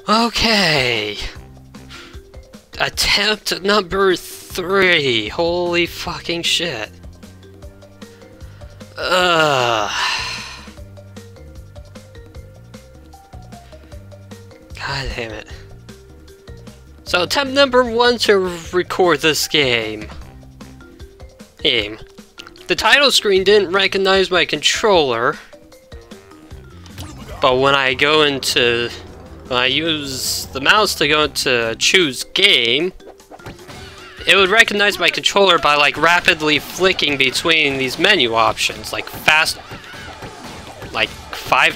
Okay. Attempt number 3. Holy fucking shit. God damn it. So attempt number 1 to record this game. The title screen didn't recognize my controller, but when I use the mouse to go into choose game, it would recognize my controller by like rapidly flicking between these menu options, like 5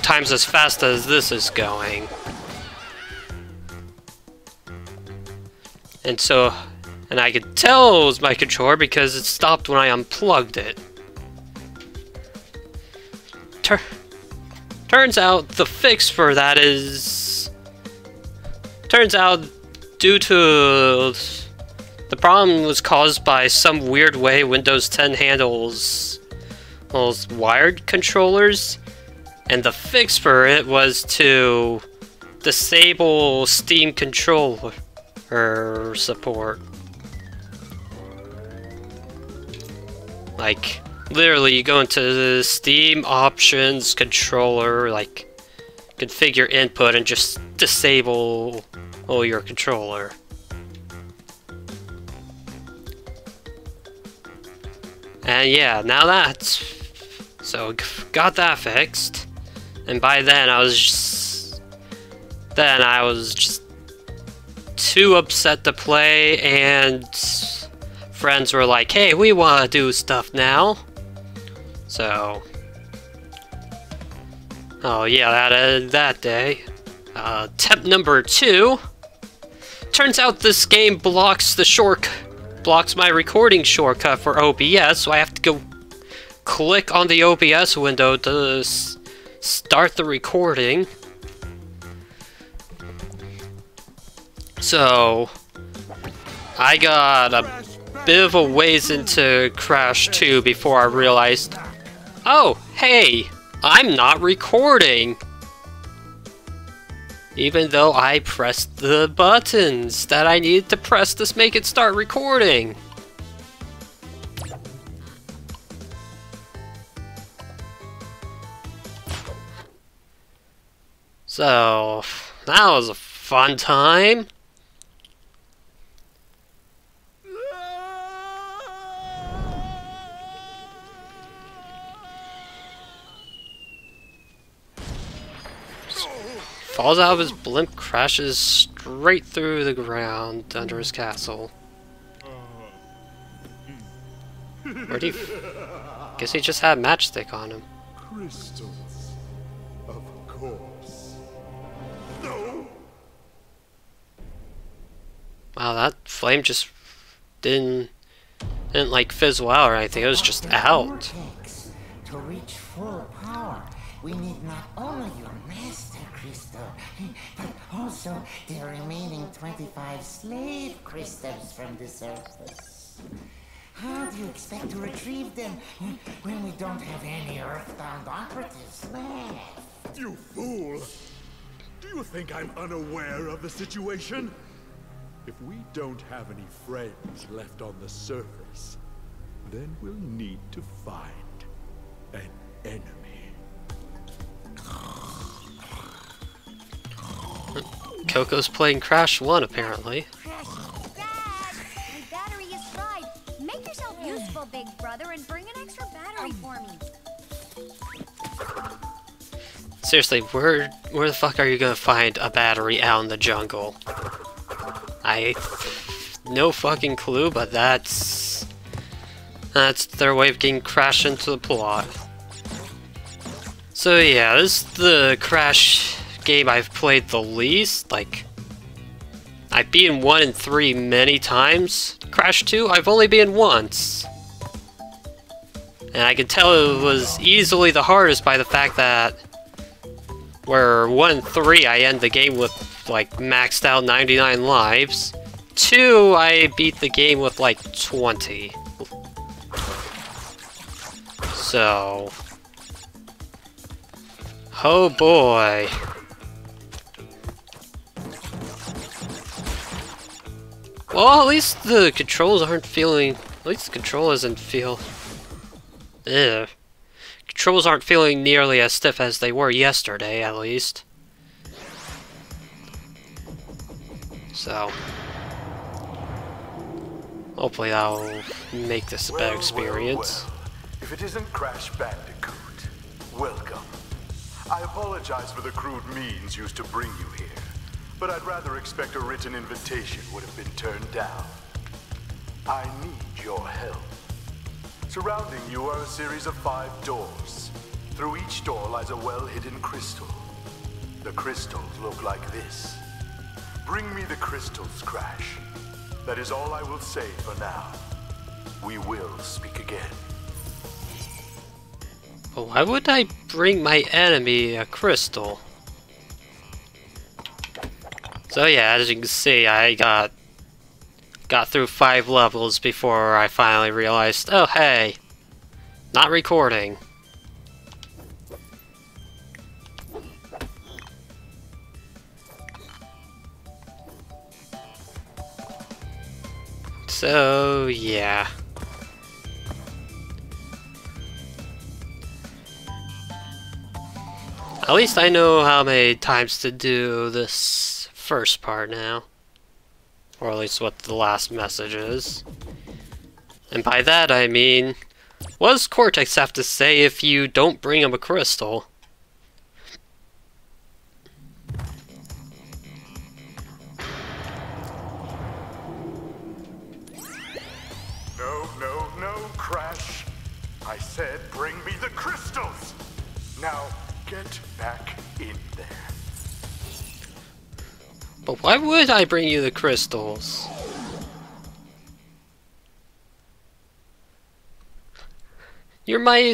times as fast as this is going. And I could tell it was my controller because it stopped when I unplugged it. Turns out the fix for that is... Turns out due to... The problem was caused by some weird way Windows 10 handles those wired controllers. And the fix for it was to disable Steam controller support. Like, literally you go into the Steam options controller, like, configure input and just disable your controller. And yeah, now that's... So, got that fixed. And by then I was just too upset to play, and friends were like, hey, we want to do stuff now. So, oh yeah, that day. Attempt number 2. Turns out this game blocks my recording shortcut for OBS, so I have to go click on the OBS window to start the recording. So, I got a bit of a ways into Crash 2 before I realized, oh, hey, I'm not recording! Even though I pressed the buttons that I needed to press to make it start recording. So, that was a fun time. Falls out of his blimp, crashes straight through the ground under his castle. Where'd he... Guess he just had matchstick on him. Crystals, of course. No. Wow, that flame just didn't like fizzle out or anything. It was just out. Cortex. To reach full power, we need not only your master crystal, but also the remaining 25 slave crystals from the surface. How do you expect to retrieve them when we don't have any earthbound operatives left? You fool! Do you think I'm unaware of the situation? If we don't have any friends left on the surface, then we'll need to find an enemy. Coco's playing Crash 1, apparently. Dad, my battery is fried. Make yourself useful, big brother, and bring an extra battery for me. Seriously, where the fuck are you gonna find a battery out in the jungle? No fucking clue, but that's their way of getting Crash into the plot. So yeah, this is the Crash game I've played the least. Like, I've beaten 1 and 3 many times. Crash 2, I've only been once. And I can tell it was easily the hardest by the fact that where 1 and 3 I end the game with like maxed out 99 lives. 2, I beat the game with like 20. So, oh boy. Well, at least the controls aren't feeling... At least the control doesn't feel... Ugh. Controls aren't feeling nearly as stiff as they were yesterday, at least. So... hopefully that'll make this a better experience. Well. If it isn't Crash Bandicoot, welcome. I apologize for the crude means used to bring you here, but I'd rather expect a written invitation would have been turned down. I need your help. Surrounding you are a series of 5 doors. Through each door lies a well-hidden crystal. The crystals look like this. Bring me the crystals, Crash. That is all I will say for now. We will speak again. But why would I bring my enemy a crystal? So yeah, as you can see, I got through 5 levels before I finally realized, oh hey, not recording. So yeah. At least I know how many times to do this first part now. Or at least what the last message is. And by that I mean, what does Cortex have to say if you don't bring him a crystal? No, Crash. I said bring me the crystals. Now, get back in there. But why would I bring you the crystals? You're my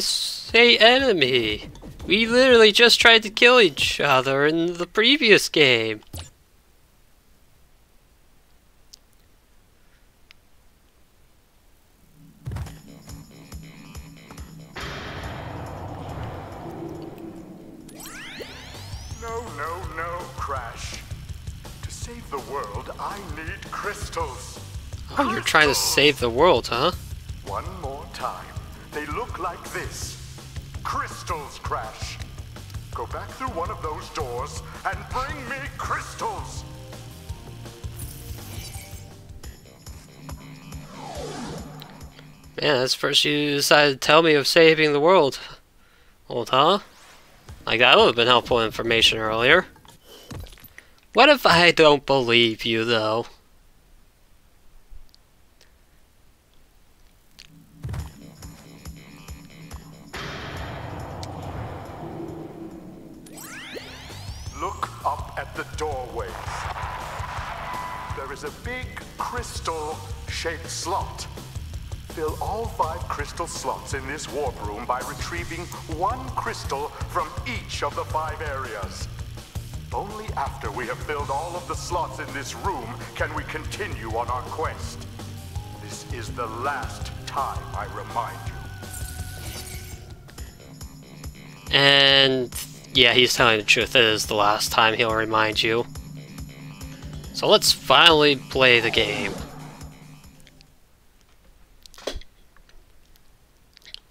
enemy. We literally just tried to kill each other in the previous game. No, Crash. To save the world, I need crystals. Oh, you're trying to save the world, huh? One more time. They look like this. Crystals, Crash. Go back through one of those doors and bring me crystals. Yeah, that's first you decided to tell me of saving the world. Huh? Like, that would have been helpful information earlier. What if I don't believe you, though? Look up at the doorways. There is a big crystal-shaped slot. Fill all 5 crystal slots in this warp room by retrieving 1 crystal from each of the 5 areas. Only after we have filled all of the slots in this room can we continue on our quest. This is the last time I remind you. And yeah, he's telling the truth. It is the last time he'll remind you. So let's finally play the game.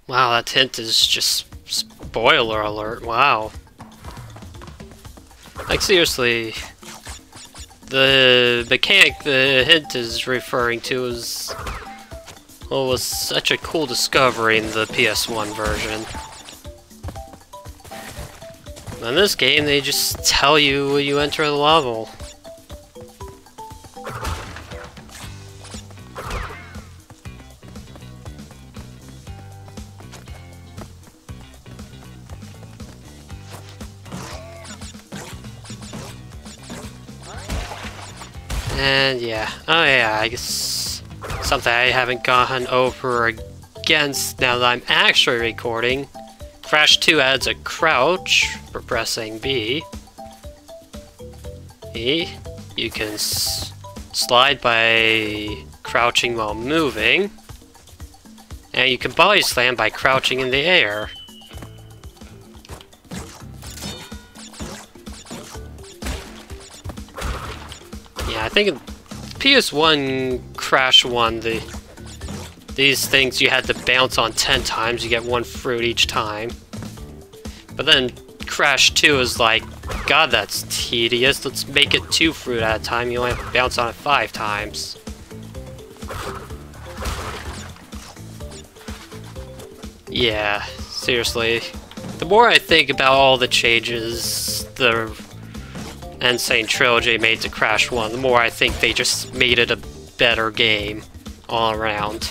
Wow, that hint is just spoiler alert. Wow. Like, seriously, the mechanic the hint is referring to is, well, was such a cool discovery in the PS1 version. In this game, they just tell you when you enter the level. And yeah, oh yeah, I guess something I haven't gone over against now that I'm actually recording. Crash 2 adds a crouch for pressing B. You can slide by crouching while moving. And you can body slam by crouching in the air. Yeah, I think PS1 Crash 1, these things you had to bounce on 10 times, you get 1 fruit each time. But then Crash 2 is like, God, that's tedious, let's make it 2 fruit at a time, you only have to bounce on it 5 times. Yeah, seriously. The more I think about all the changes the Insane Trilogy made to Crash 1, the more I think they just made it a better game all around.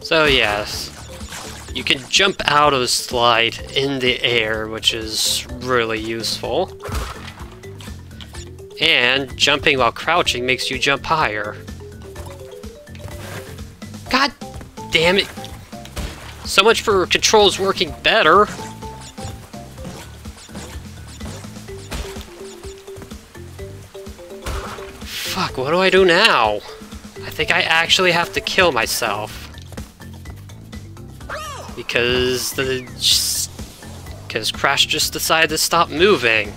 So yes, you can jump out of the slide in the air, which is really useful. And jumping while crouching makes you jump higher. God damn it! So much for controls working better! Fuck, what do I do now? I think I actually have to kill myself. Because Crash just decided to stop moving.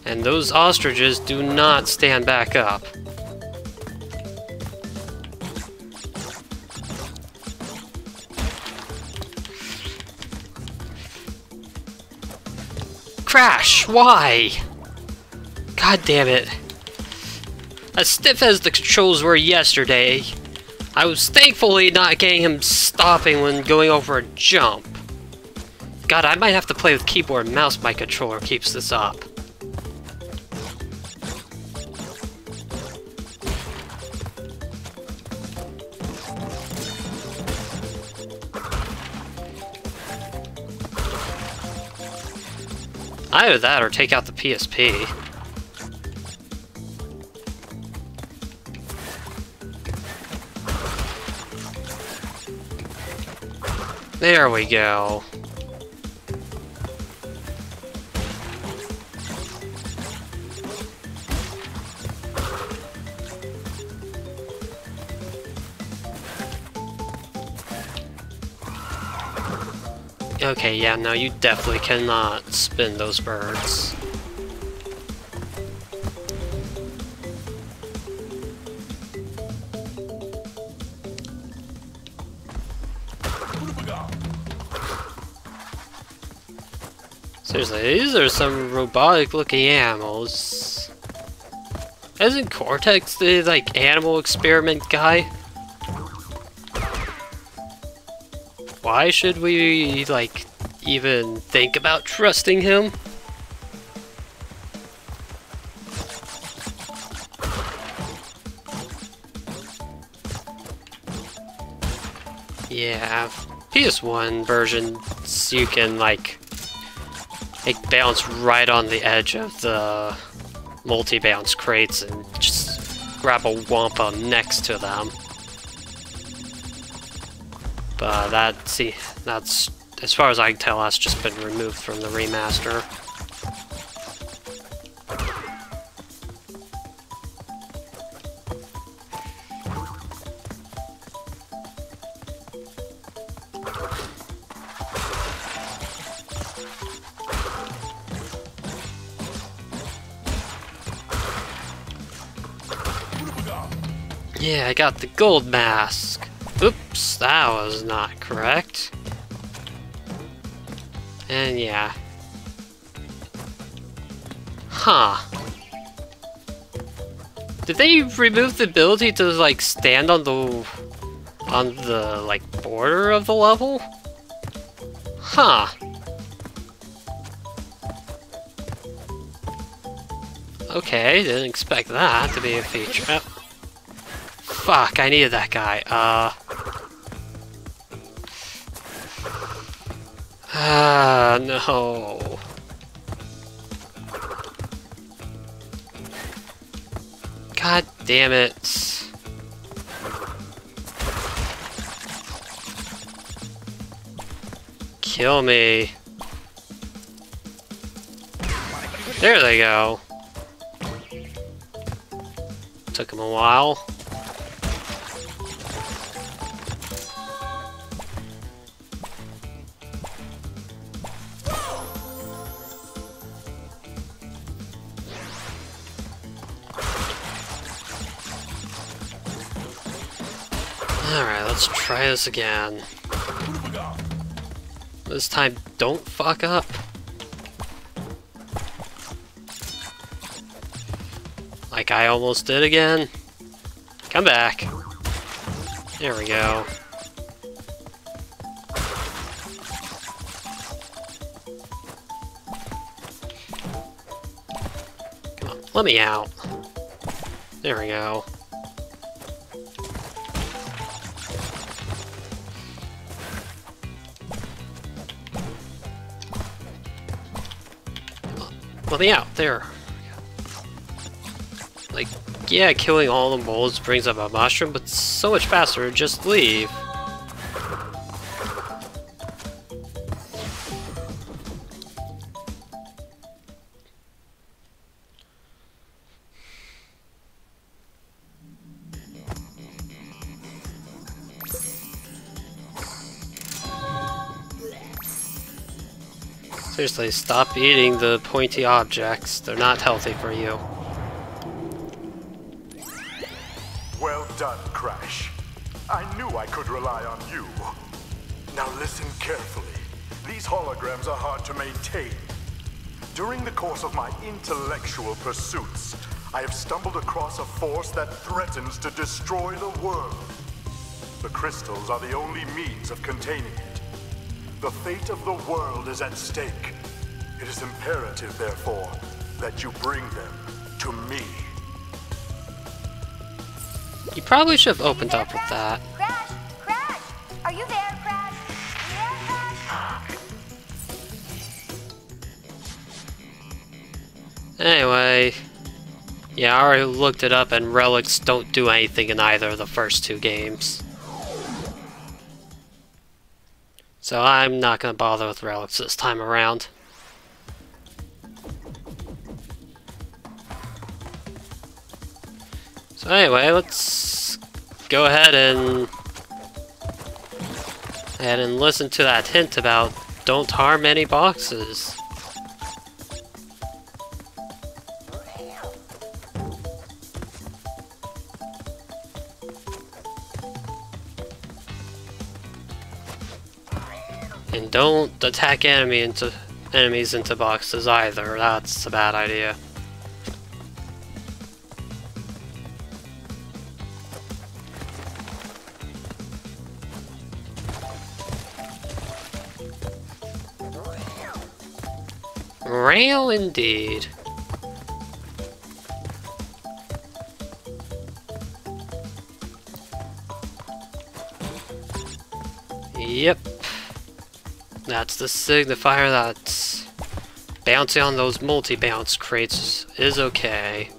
And those ostriches do not stand back up. Crash, why? God damn it. As stiff as the controls were yesterday, I was thankfully not getting him stopping when going over a jump. God, I might have to play with keyboard and mouse if my controller keeps this up. Either that or take out the PSP. There we go. Okay, yeah, no, you definitely cannot spin those birds. Seriously, these are some robotic-looking animals. Isn't Cortex the, like, animal experiment guy? Why should we, like, even think about trusting him? Yeah, PS1 versions you can, like bounce right on the edge of the multi-bounce crates and just grab a Wampa next to them. But that's, as far as I can tell, that's just been removed from the remaster. Yeah, I got the gold mask. Oops, that was not correct. And yeah. Huh. Did they remove the ability to, like, stand on the like, border of the level? Huh. Okay, didn't expect that to be a feature. Oh. Fuck, I needed that guy. No. God damn it. Kill me. There they go. Took him a while. Alright, let's try this again. This time, don't fuck up. Like I almost did again. Come back. There we go. Come on, let me out. There we go. Let me out, there. Like, yeah, killing all the moles brings up a mushroom, but it's so much faster to just leave. Seriously, stop eating the pointy objects. They're not healthy for you. Well done, Crash. I knew I could rely on you. Now listen carefully. These holograms are hard to maintain. During the course of my intellectual pursuits, I have stumbled across a force that threatens to destroy the world. The crystals are the only means of containing it. The fate of the world is at stake. It is imperative, therefore, that you bring them to me. You probably should have opened up with that. Crash! Crash! Are you there, Crash? You there, Crash? Anyway, yeah, I already looked it up, and relics don't do anything in either of the first two games. So I'm not going to bother with relics this time around. So anyway, let's go ahead and listen to that hint about don't harm any boxes. And don't attack enemies into boxes either. That's a bad idea. Rail indeed. Yep. That's the signifier that bouncing on those multi-bounce crates is okay.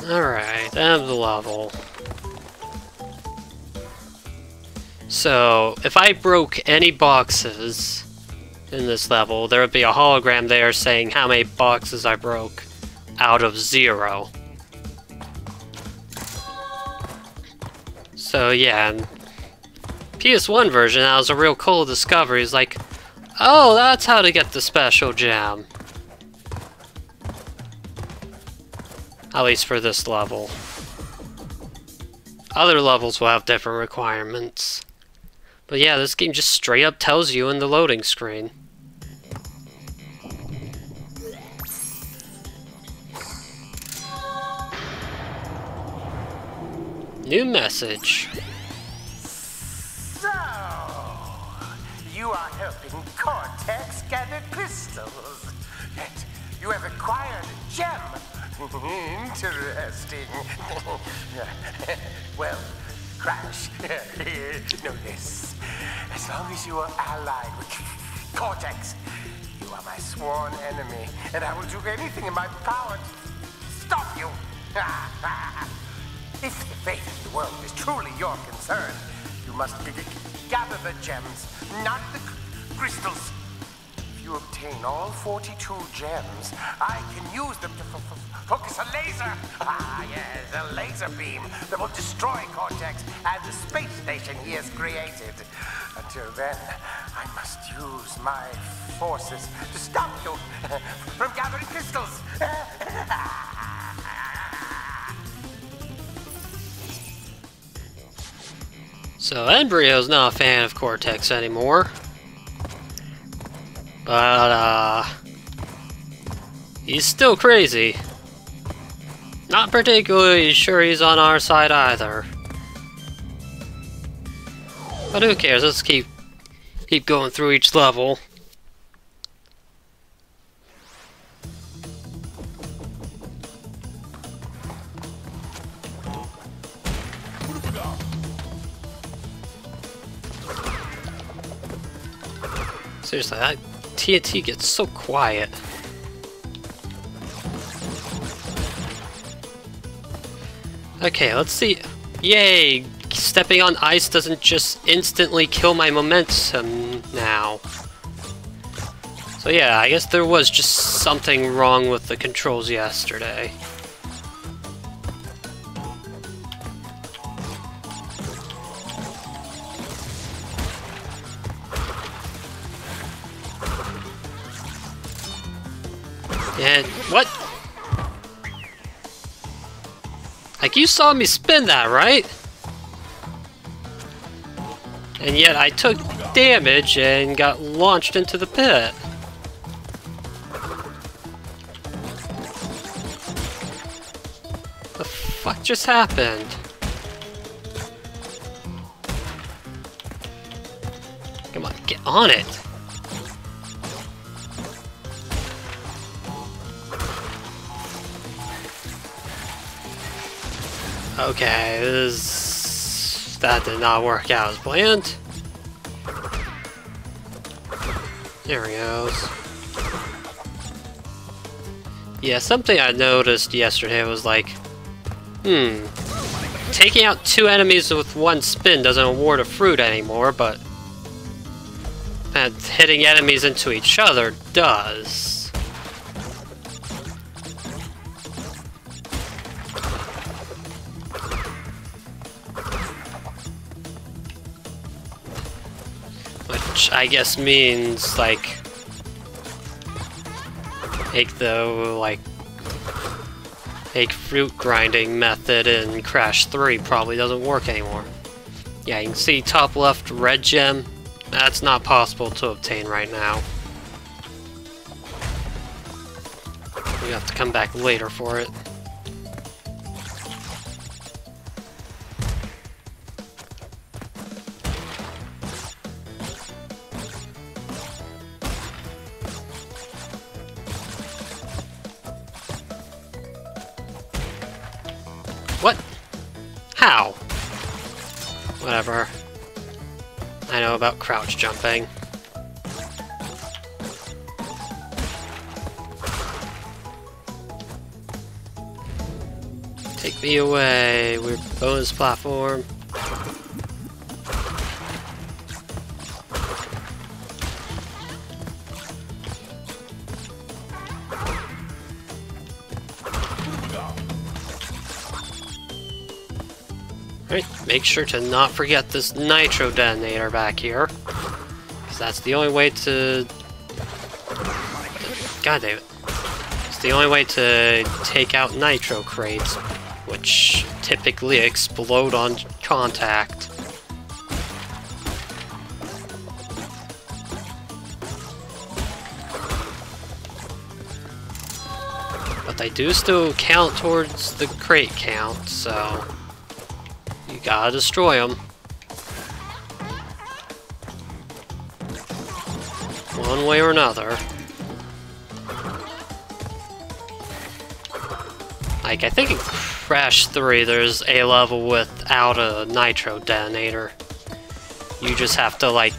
Alright, end of the level. So, if I broke any boxes in this level, there would be a hologram there saying how many boxes I broke out of 0. So yeah, in PS1 version, that was a real cool discovery. It's like, oh, that's how to get the special gem. At least for this level. Other levels will have different requirements. But yeah, this game just straight up tells you in the loading screen. New message. So, you are helping Cortex gather crystals. Yet, you have acquired a gem. Interesting. Well, Crash, know this. As long as you are allied with Cortex, you are my sworn enemy, and I will do anything in my power to stop you. If the fate of the world is truly your concern, you must gather the gems, not the crystals. If you obtain all 42 gems, I can use them to focus a laser. Ah, yes, a laser beam that will destroy Cortex and the space station he has created. Until then, I must use my forces to stop you from gathering crystals. So Embryo's not a fan of Cortex anymore. But, he's still crazy. Not particularly sure he's on our side either. But who cares? Let's keep going through each level. Seriously, that TNT gets so quiet. Okay, let's see. Yay! Stepping on ice doesn't just instantly kill my momentum now. So yeah, I guess there was just something wrong with the controls yesterday. And what? Like, you saw me spin that, right? And yet I took damage and got launched into the pit. The fuck just happened? Come on, get on it. Okay, that did not work out as planned. There he goes. Yeah, something I noticed yesterday was like, taking out 2 enemies with 1 spin doesn't award a fruit anymore, but hitting enemies into each other does. Which I guess means, like, make fruit grinding method in Crash 3 probably doesn't work anymore. Yeah, you can see top left red gem. That's not possible to obtain right now. You have to come back later for it. What? How? Whatever. I know about crouch jumping. Take me away, weird bonus platform. Alright, make sure to not forget this nitro detonator back here. Because that's the only way to... God damn it. It's the only way to take out nitro crates, which typically explode on contact. But they do still count towards the crate count, so... you gotta destroy them. One way or another. Like, I think in Crash 3 there's a level without a nitro detonator. You just have to, like,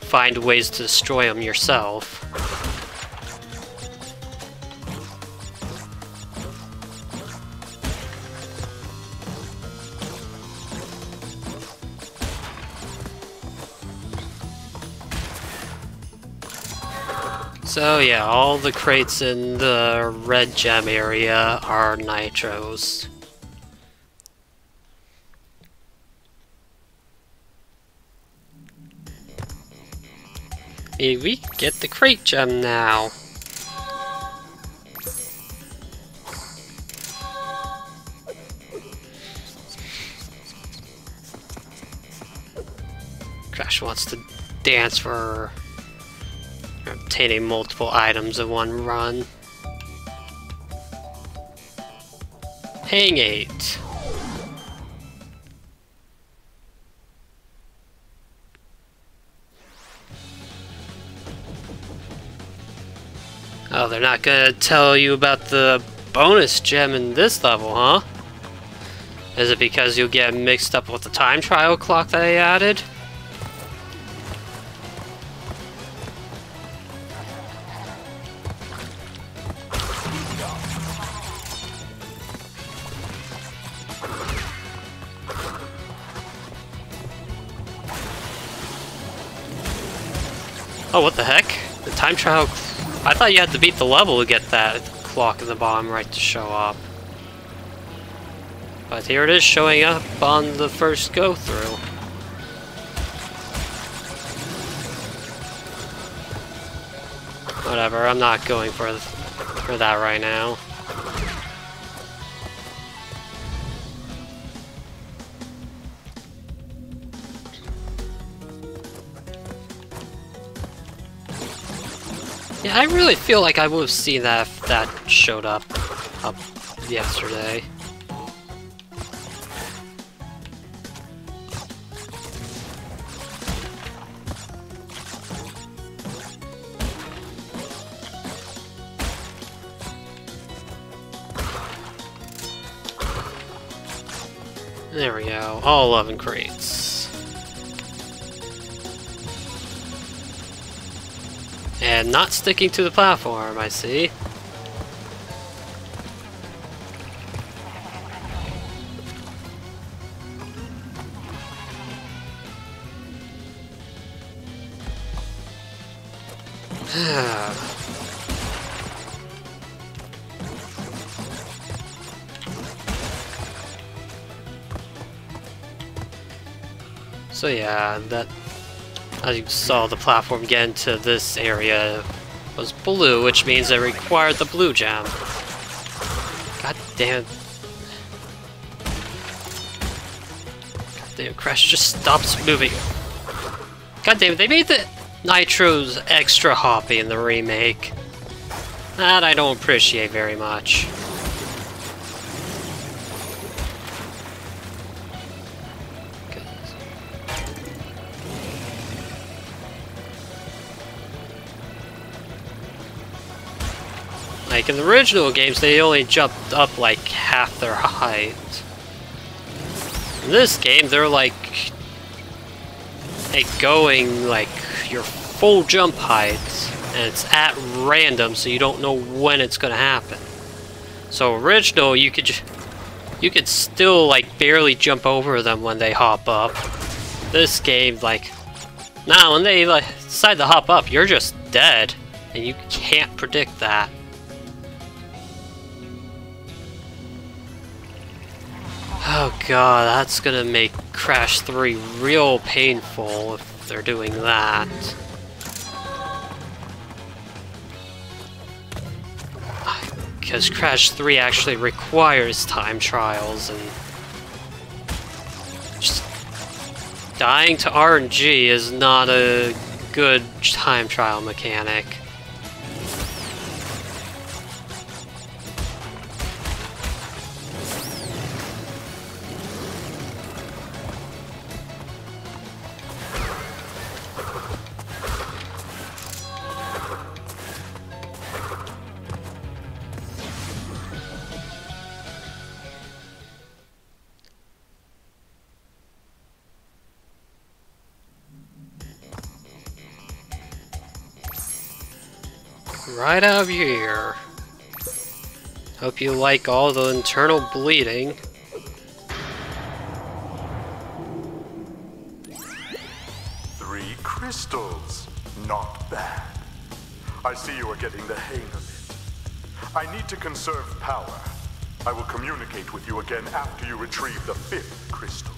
find ways to destroy them yourself. So yeah, all the crates in the red gem area are nitros. Maybe we get the crate gem now. Crash wants to dance for obtaining multiple items in one run. Hang 8. Oh, they're not gonna tell you about the bonus gem in this level, huh? Is it because you'll get mixed up with the time trial clock that they added? Oh, what the heck? The time trial... I thought you had to beat the level to get that clock in the bottom right to show up. But here it is showing up on the first go-through. Whatever, I'm not going for that right now. Yeah, I really feel like I would have seen that if that showed up yesterday. There we go, all 11 crates. And not sticking to the platform, I see. So yeah, that, as you saw, the platform get into this area was blue, which means it required the blue gem. God damn it. God damn, Crash just stops moving. God damn it, they made the nitros extra hoppy in the remake. That I don't appreciate very much. Like in the original games, they only jumped up like half their height. In this game, they're like going like your full jump height, and it's at random, so you don't know when it's gonna happen. So original, you could still like barely jump over them when they hop up. This game, like, nah, when they like decide to hop up, you're just dead, and you can't predict that. Oh god, that's gonna make Crash 3 real painful if they're doing that. Because Crash 3 actually requires time trials, and just dying to RNG is not a good time trial mechanic. Right out of here. Hope you like all the internal bleeding. Three crystals. Not bad. I see you are getting the hang of it. I need to conserve power. I will communicate with you again after you retrieve the 5th crystal.